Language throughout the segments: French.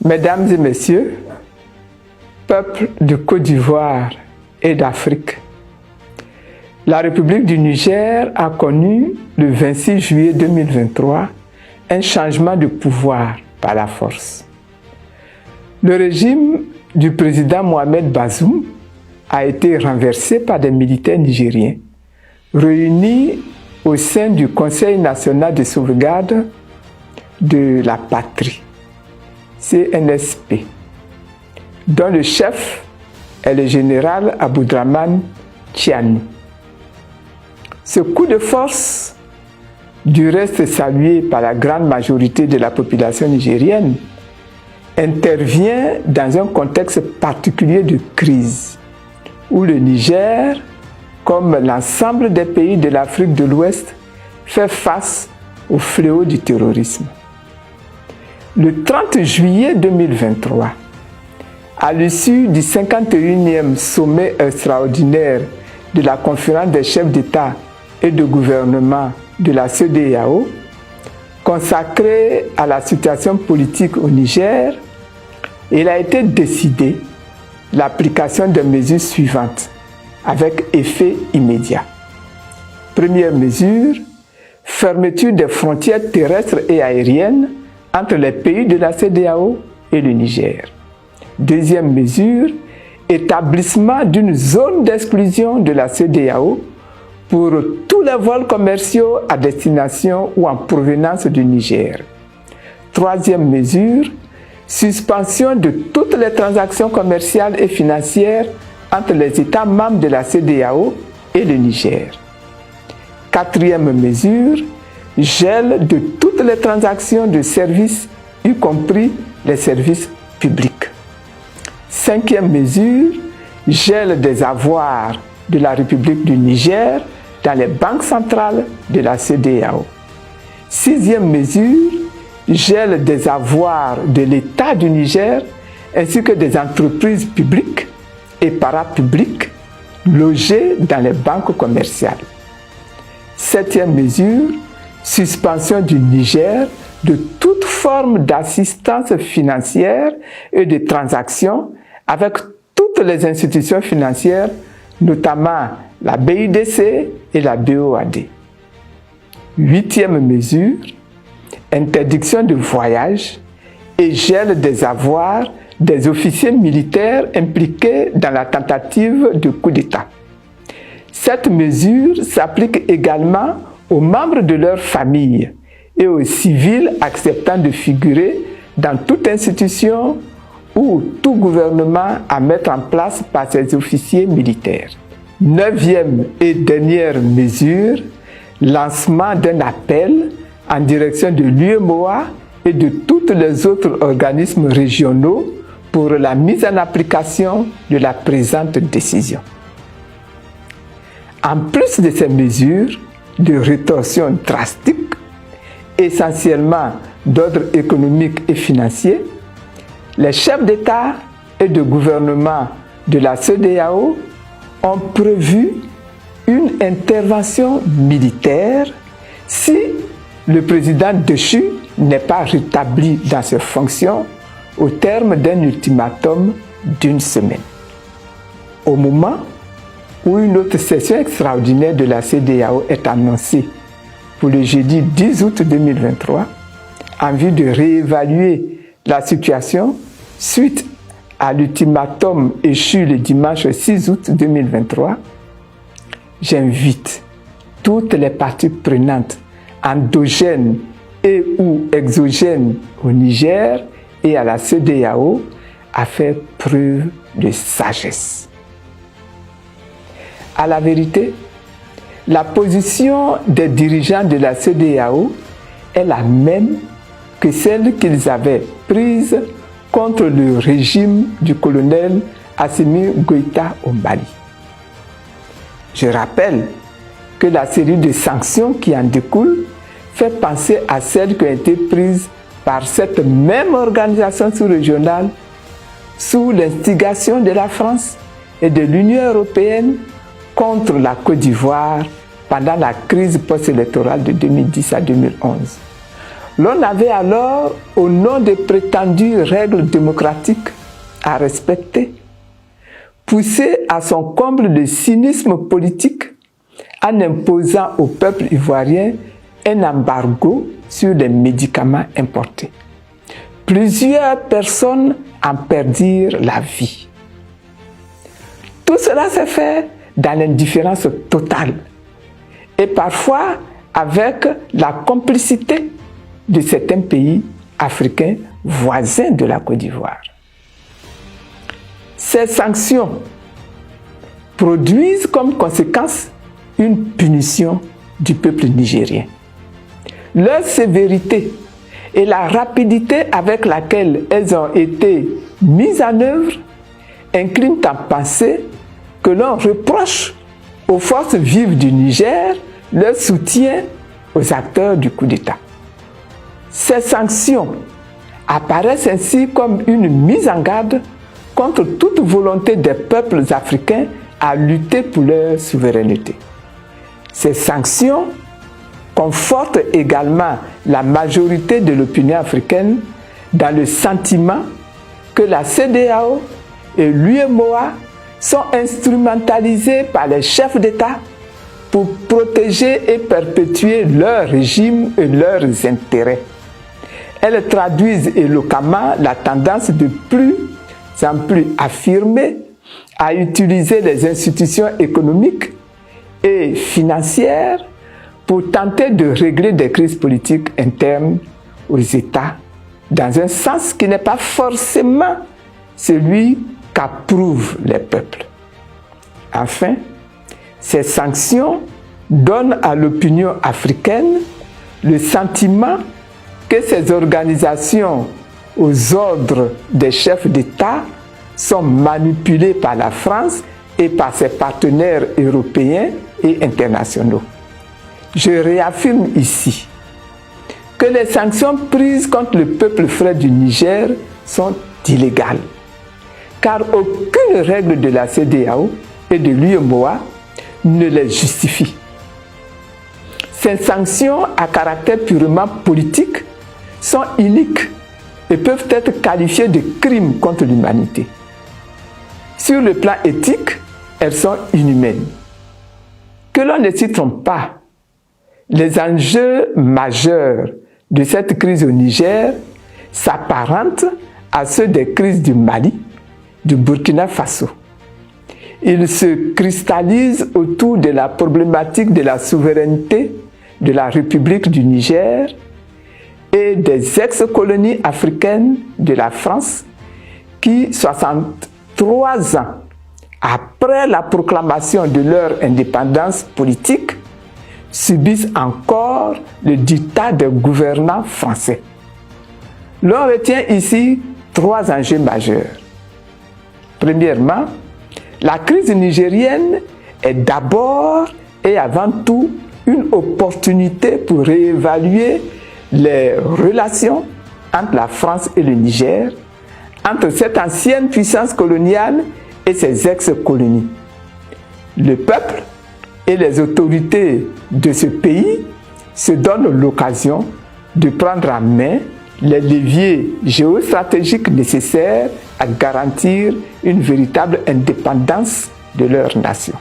Mesdames et messieurs, peuple de Côte d'Ivoire et d'Afrique, la République du Niger a connu le 26 juillet 2023 un changement de pouvoir par la force. Le régime du président Mohamed Bazoum a été renversé par des militaires nigériens réunis au sein du Conseil national de sauvegarde de la patrie, CNSP, dont le chef est le général Aboudraman Tchiani. Ce coup de force, du reste salué par la grande majorité de la population nigérienne, intervient dans un contexte particulier de crise, où le Niger, comme l'ensemble des pays de l'Afrique de l'Ouest, fait face au fléau du terrorisme. Le 30 juillet 2023, à l'issue du 51e sommet extraordinaire de la conférence des chefs d'État et de gouvernement de la CEDEAO, consacré à la situation politique au Niger, il a été décidé l'application des mesures suivantes avec effet immédiat. Première mesure, fermeture des frontières terrestres et aériennes entre les pays de la CEDEAO et le Niger. Deuxième mesure, établissement d'une zone d'exclusion de la CEDEAO pour tous les vols commerciaux à destination ou en provenance du Niger. Troisième mesure, suspension de toutes les transactions commerciales et financières entre les États membres de la CEDEAO et le Niger. Quatrième mesure, gel de toutes les transactions de services, y compris les services publics. Cinquième mesure, gel des avoirs de la République du Niger dans les banques centrales de la CEDEAO. Sixième mesure, gel des avoirs de l'État du Niger ainsi que des entreprises publiques et parapubliques logées dans les banques commerciales. Septième mesure, suspension du Niger de toute forme d'assistance financière et de transactions avec toutes les institutions financières, notamment la BIDC et la BOAD. Huitième mesure, interdiction de voyage et gel des avoirs des officiers militaires impliqués dans la tentative de coup d'État. Cette mesure s'applique également aux membres de leur famille et aux civils acceptant de figurer dans toute institution ou tout gouvernement à mettre en place par ces officiers militaires. Neuvième et dernière mesure, lancement d'un appel en direction de l'UEMOA et de tous les autres organismes régionaux pour la mise en application de la présente décision. En plus de ces mesures de rétorsion drastique, essentiellement d'ordre économique et financier, les chefs d'État et de gouvernement de la CEDEAO ont prévu une intervention militaire si le président déchu n'est pas rétabli dans ses fonctions au terme d'un ultimatum d'une semaine. Au moment où une autre session extraordinaire de la CEDEAO est annoncée pour le jeudi 10 août 2023, en vue de réévaluer la situation suite à l'ultimatum échu le dimanche 6 août 2023, j'invite toutes les parties prenantes endogènes et ou exogènes au Niger et à la CEDEAO à faire preuve de sagesse. À la vérité, la position des dirigeants de la CEDEAO est la même que celle qu'ils avaient prise contre le régime du colonel Assimi Goïta au Mali. Je rappelle que la série de sanctions qui en découle fait penser à celles qui ont été prises par cette même organisation sous-régionale sous l'instigation de la France et de l'Union européenne contre la Côte d'Ivoire pendant la crise post-électorale de 2010 à 2011. L'on avait alors, au nom de prétendues règles démocratiques à respecter, poussé à son comble de cynisme politique en imposant au peuple ivoirien un embargo sur les médicaments importés. Plusieurs personnes en perdirent la vie. Tout cela s'est fait dans l'indifférence totale et parfois avec la complicité de certains pays africains voisins de la Côte d'Ivoire. Ces sanctions produisent comme conséquence une punition du peuple nigérien. Leur sévérité et la rapidité avec laquelle elles ont été mises en œuvre inclinent à penser que l'on reproche aux forces vives du Niger leur soutien aux acteurs du coup d'État. Ces sanctions apparaissent ainsi comme une mise en garde contre toute volonté des peuples africains à lutter pour leur souveraineté. Ces sanctions confortent également la majorité de l'opinion africaine dans le sentiment que la CEDEAO et l'UEMOA sont instrumentalisés par les chefs d'État pour protéger et perpétuer leur régime et leurs intérêts. Elles traduisent éloquemment la tendance de plus en plus affirmée à utiliser les institutions économiques et financières pour tenter de régler des crises politiques internes aux États dans un sens qui n'est pas forcément celui qu'approuvent les peuples. Enfin, ces sanctions donnent à l'opinion africaine le sentiment que ces organisations aux ordres des chefs d'État sont manipulées par la France et par ses partenaires européens et internationaux. Je réaffirme ici que les sanctions prises contre le peuple frère du Niger sont illégales, car aucune règle de la CEDEAO et de l'UEMOA ne les justifie. Ces sanctions à caractère purement politique sont iniques et peuvent être qualifiées de crimes contre l'humanité. Sur le plan éthique, elles sont inhumaines. Que l'on ne s'y trompe pas, les enjeux majeurs de cette crise au Niger s'apparentent à ceux des crises du Mali, du Burkina Faso. Ils se cristallisent autour de la problématique de la souveraineté de la République du Niger et des ex-colonies africaines de la France qui, 63 ans après la proclamation de leur indépendance politique, subissent encore le diktat des gouvernants français. L'on retient ici 3 enjeux majeurs. Premièrement, la crise nigérienne est d'abord et avant tout une opportunité pour réévaluer les relations entre la France et le Niger, entre cette ancienne puissance coloniale et ses ex-colonies. Le peuple et les autorités de ce pays se donnent l'occasion de prendre en main les leviers géostratégiques nécessaires à garantir une véritable indépendance de leur nation.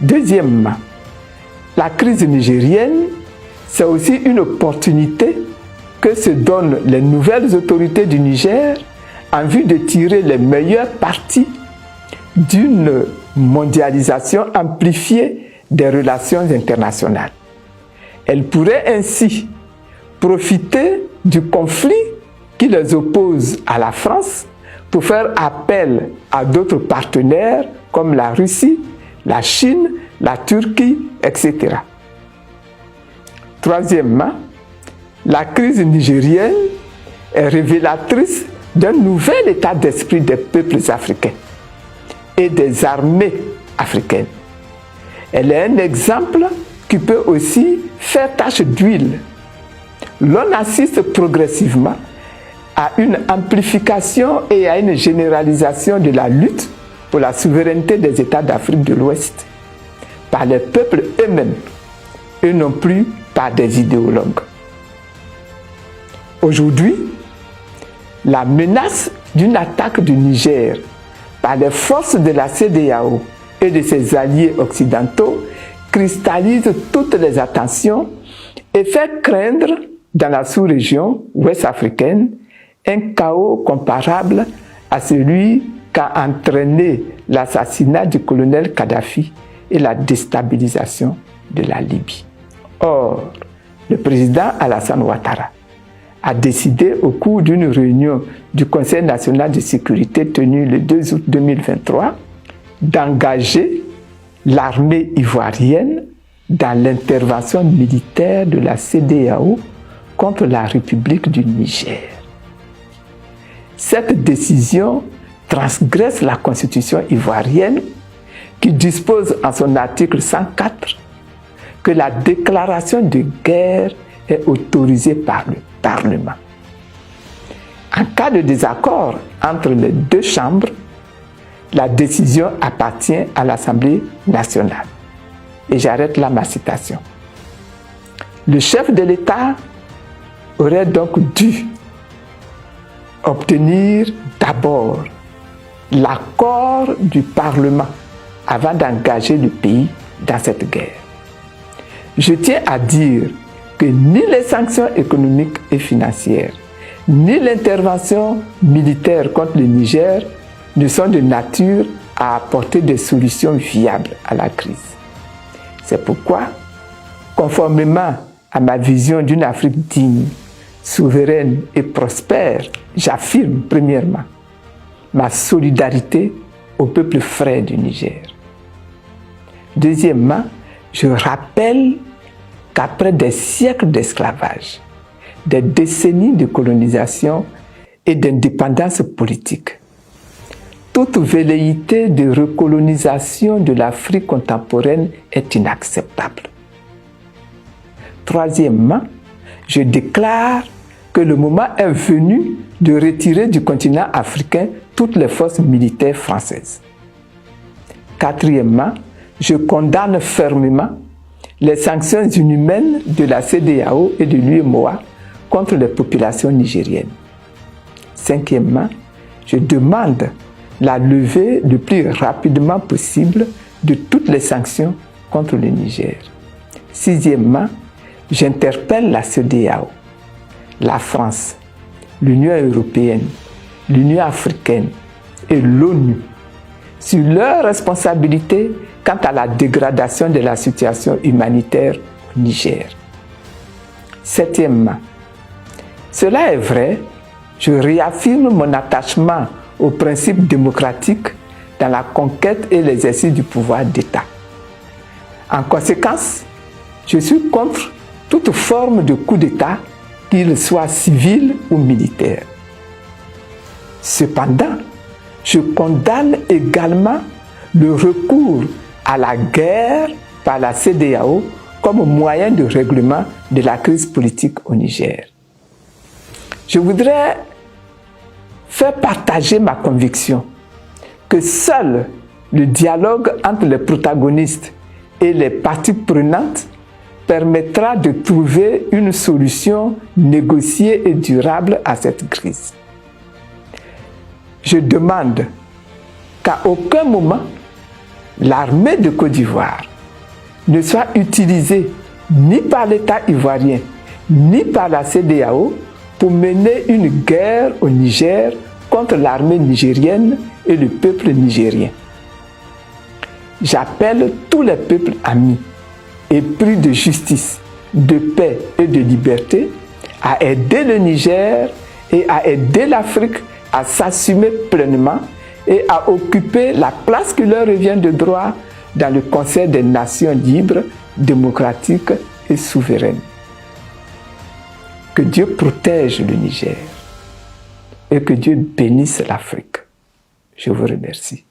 Deuxièmement, la crise nigérienne, c'est aussi une opportunité que se donnent les nouvelles autorités du Niger en vue de tirer les meilleurs partis d'une mondialisation amplifiée des relations internationales. Elles pourraient ainsi profiter du conflit qui les oppose à la France pour faire appel à d'autres partenaires comme la Russie, la Chine, la Turquie, etc. Troisièmement, la crise nigérienne est révélatrice d'un nouvel état d'esprit des peuples africains et des armées africaines. Elle est un exemple qui peut aussi faire tache d'huile. L'on assiste progressivement à une amplification et à une généralisation de la lutte pour la souveraineté des États d'Afrique de l'Ouest par les peuples eux-mêmes et non plus par des idéologues. Aujourd'hui, la menace d'une attaque du Niger par les forces de la CEDEAO et de ses alliés occidentaux cristallise toutes les attentions et fait craindre dans la sous-région ouest-africaine un chaos comparable à celui qu'a entraîné l'assassinat du colonel Kadhafi et la déstabilisation de la Libye. Or, le président Alassane Ouattara a décidé au cours d'une réunion du Conseil national de sécurité tenue le 2 août 2023 d'engager l'armée ivoirienne dans l'intervention militaire de la CEDEAO contre la République du Niger. Cette décision transgresse la constitution ivoirienne qui dispose en son article 104 que la déclaration de guerre est autorisée par le Parlement. En cas de désaccord entre les deux chambres, la décision appartient à l'Assemblée nationale. Et j'arrête là ma citation. Le chef de l'État aurait donc dû obtenir d'abord l'accord du Parlement avant d'engager le pays dans cette guerre. Je tiens à dire que ni les sanctions économiques et financières, ni l'intervention militaire contre le Niger ne sont de nature à apporter des solutions viables à la crise. C'est pourquoi, conformément à ma vision d'une Afrique digne, souveraine et prospère, j'affirme premièrement ma solidarité au peuple frère du Niger. Deuxièmement, je rappelle qu'après des siècles d'esclavage, des décennies de colonisation et d'indépendance politique, toute velléité de recolonisation de l'Afrique contemporaine est inacceptable. Troisièmement, je déclare que le moment est venu de retirer du continent africain toutes les forces militaires françaises. Quatrièmement, je condamne fermement les sanctions inhumaines de la CEDEAO et de l'UEMOA contre les populations nigériennes. Cinquièmement, je demande la levée le plus rapidement possible de toutes les sanctions contre le Niger. Sixièmement, j'interpelle la CEDEAO, la France, l'Union européenne, l'Union africaine et l'ONU sur leurs responsabilités quant à la dégradation de la situation humanitaire au Niger. Septièmement, cela est vrai, je réaffirme mon attachement aux principes démocratiques dans la conquête et l'exercice du pouvoir d'État. En conséquence, je suis contre toute forme de coup d'État, qu'il soit civil ou militaire. Cependant, je condamne également le recours à la guerre par la CEDEAO comme moyen de règlement de la crise politique au Niger. Je voudrais faire partager ma conviction que seul le dialogue entre les protagonistes et les parties prenantes permettra de trouver une solution négociée et durable à cette crise. Je demande qu'à aucun moment l'armée de Côte d'Ivoire ne soit utilisée ni par l'État ivoirien ni par la CEDEAO pour mener une guerre au Niger contre l'armée nigérienne et le peuple nigérien. J'appelle tous les peuples amis, épris de justice, de paix et de liberté, à aider le Niger et à aider l'Afrique à s'assumer pleinement et à occuper la place qui leur revient de droit dans le Conseil des Nations libres, démocratiques et souveraines. Que Dieu protège le Niger et que Dieu bénisse l'Afrique. Je vous remercie.